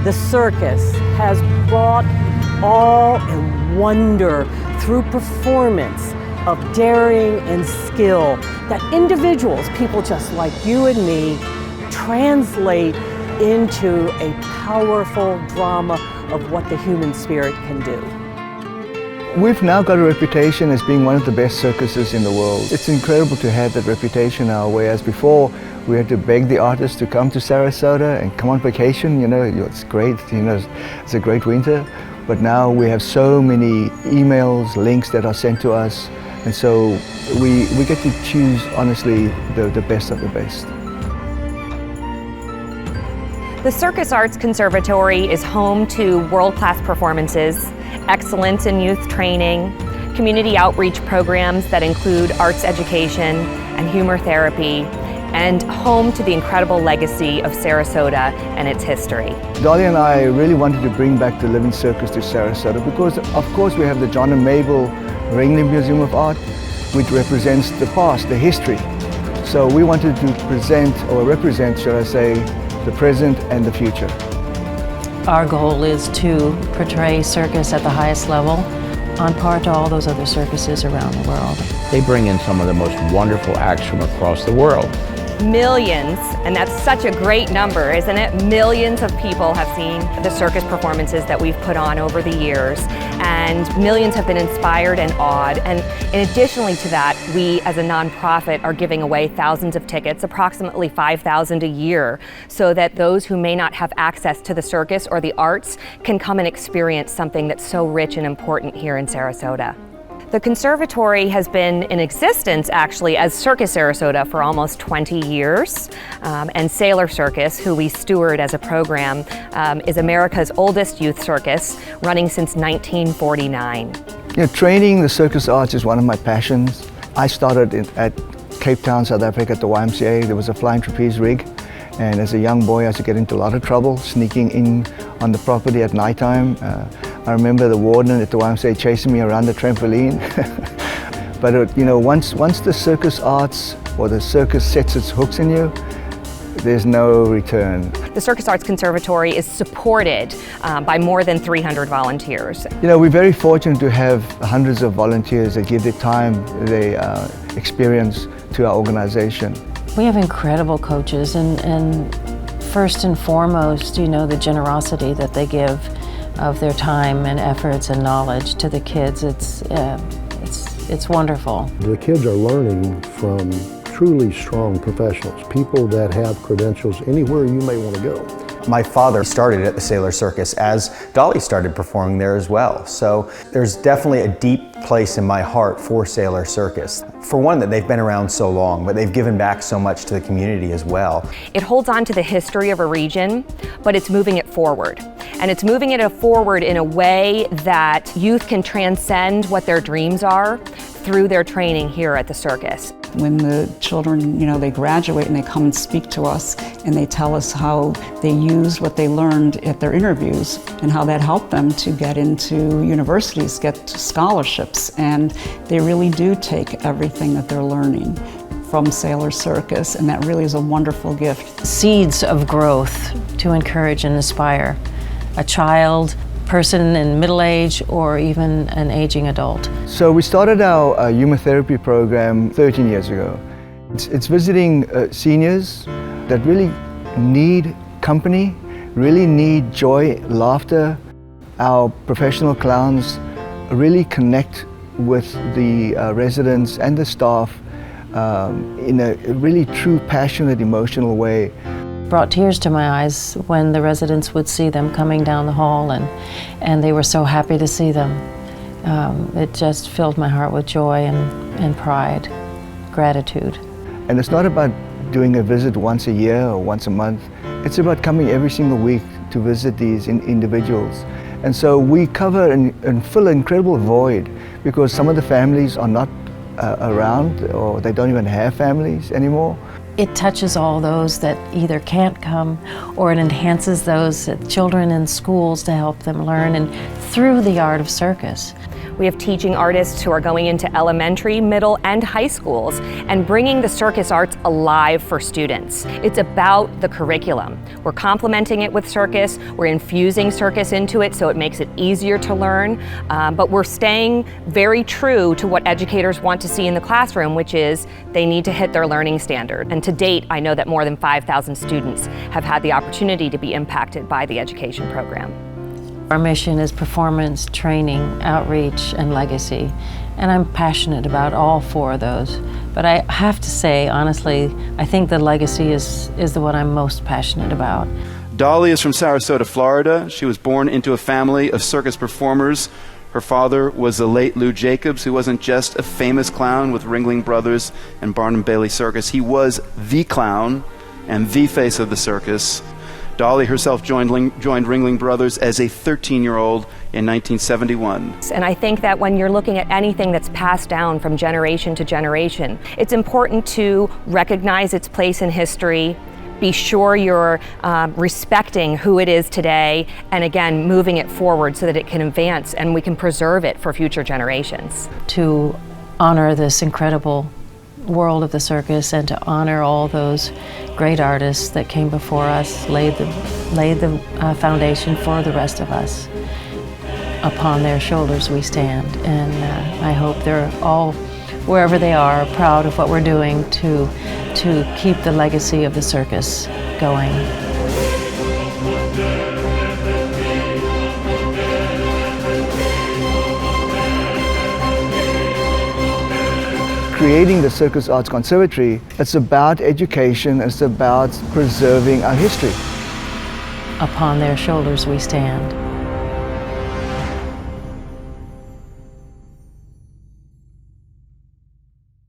The circus has brought awe and wonder through performance of daring and skill that individuals, people just like you and me, translate into a powerful drama of what the human spirit can do. We've now got a reputation as being one of the best circuses in the world. It's incredible to have that reputation now, whereas before we had to beg the artists to come to Sarasota and come on vacation. You know, it's great, you know, it's a great winter. But now we have so many emails, links that are sent to us, and so we get to choose, honestly, the best of the best. The Circus Arts Conservatory is home to world-class performances, excellence in youth training, community outreach programs that include arts education and humor therapy, and home to the incredible legacy of Sarasota and its history. Dolly and I really wanted to bring back the living circus to Sarasota because, of course, we have the John and Mabel Ringley Museum of Art, which represents the past, the history. So we wanted to present, or represent, should I say, the present and the future. Our goal is to portray circus at the highest level, on par to all those other circuses around the world. They bring in some of the most wonderful acts from across the world. Millions, and that's such a great number, isn't it? Millions of people have seen the circus performances that we've put on over the years, and millions have been inspired and awed. And in addition to that, we as a nonprofit are giving away thousands of tickets, approximately 5,000 a year, so that those who may not have access to the circus or the arts can come and experience something that's so rich and important here in Sarasota. The conservatory has been in existence actually as Circus Sarasota for almost 20 years, and Sailor Circus, who we steward as a program, is America's oldest youth circus, running since 1949. You know, training the circus arts is one of my passions. I started at Cape Town, South Africa at the YMCA. There was a flying trapeze rig, and as a young boy I used to get into a lot of trouble sneaking in on the property at nighttime. I remember the warden at the YMCA chasing me around the trampoline. But you know, once the circus arts or the circus sets its hooks in you, there's no return. The Circus Arts Conservatory is supported by more than 300 volunteers. You know, we're very fortunate to have hundreds of volunteers that give their time, their experience to our organization. We have incredible coaches, and first and foremost, you know, the generosity that they give of their time and efforts and knowledge to the kids. It's wonderful. The kids are learning from truly strong professionals, people that have credentials anywhere you may want to go. My father started at the Sailor Circus as Dolly started performing there as well. So there's definitely a deep place in my heart for Sailor Circus. For one, that they've been around so long, but they've given back so much to the community as well. It holds on to the history of a region, but it's moving it forward. And it's moving it forward in a way that youth can transcend what their dreams are through their training here at the circus. When the children, you know, they graduate and they come and speak to us and they tell us how they used what they learned at their interviews and how that helped them to get into universities, get scholarships, and they really do take everything that they're learning from Sailor Circus, and that really is a wonderful gift. Seeds of growth to encourage and inspire a child, person in middle age, or even an aging adult. So we started our humor therapy program 13 years ago. It's visiting seniors that really need company, really need joy, laughter. Our professional clowns really connect with the residents and the staff in a really true, passionate, emotional way. Brought tears to my eyes when the residents would see them coming down the hall, and they were so happy to see them. It just filled my heart with joy and pride, gratitude. And it's not about doing a visit once a year or once a month. It's about coming every single week to visit these individuals. And so we cover and fill an incredible void because some of the families are not around, or they don't even have families anymore. It touches all those that either can't come, or it enhances those children in schools to help them learn, and through the art of circus. We have teaching artists who are going into elementary, middle, and high schools and bringing the circus arts alive for students. It's about the curriculum. We're complementing it with circus, we're infusing circus into it so it makes it easier to learn, but we're staying very true to what educators want to see in the classroom, which is they need to hit their learning standard. And to date, I know that more than 5,000 students have had the opportunity to be impacted by the education program. Our mission is performance, training, outreach, and legacy. And I'm passionate about all four of those. But I have to say, honestly, I think the legacy is the one I'm most passionate about. Dolly is from Sarasota, Florida. She was born into a family of circus performers. Her father was the late Lou Jacobs, who wasn't just a famous clown with Ringling Brothers and Barnum Bailey Circus. He was the clown and the face of the circus. Dolly herself joined Ringling Brothers as a 13-year-old in 1971. And I think that when you're looking at anything that's passed down from generation to generation, it's important to recognize its place in history, be sure you're respecting who it is today, and again, moving it forward so that it can advance and we can preserve it for future generations. To honor this incredible world of the circus and to honor all those great artists that came before us, laid the foundation for the rest of us. Upon their shoulders we stand, and I hope they're all, wherever they are, proud of what we're doing to keep the legacy of the circus going. Creating the Circus Arts Conservatory, it's about education, it's about preserving our history. Upon their shoulders we stand.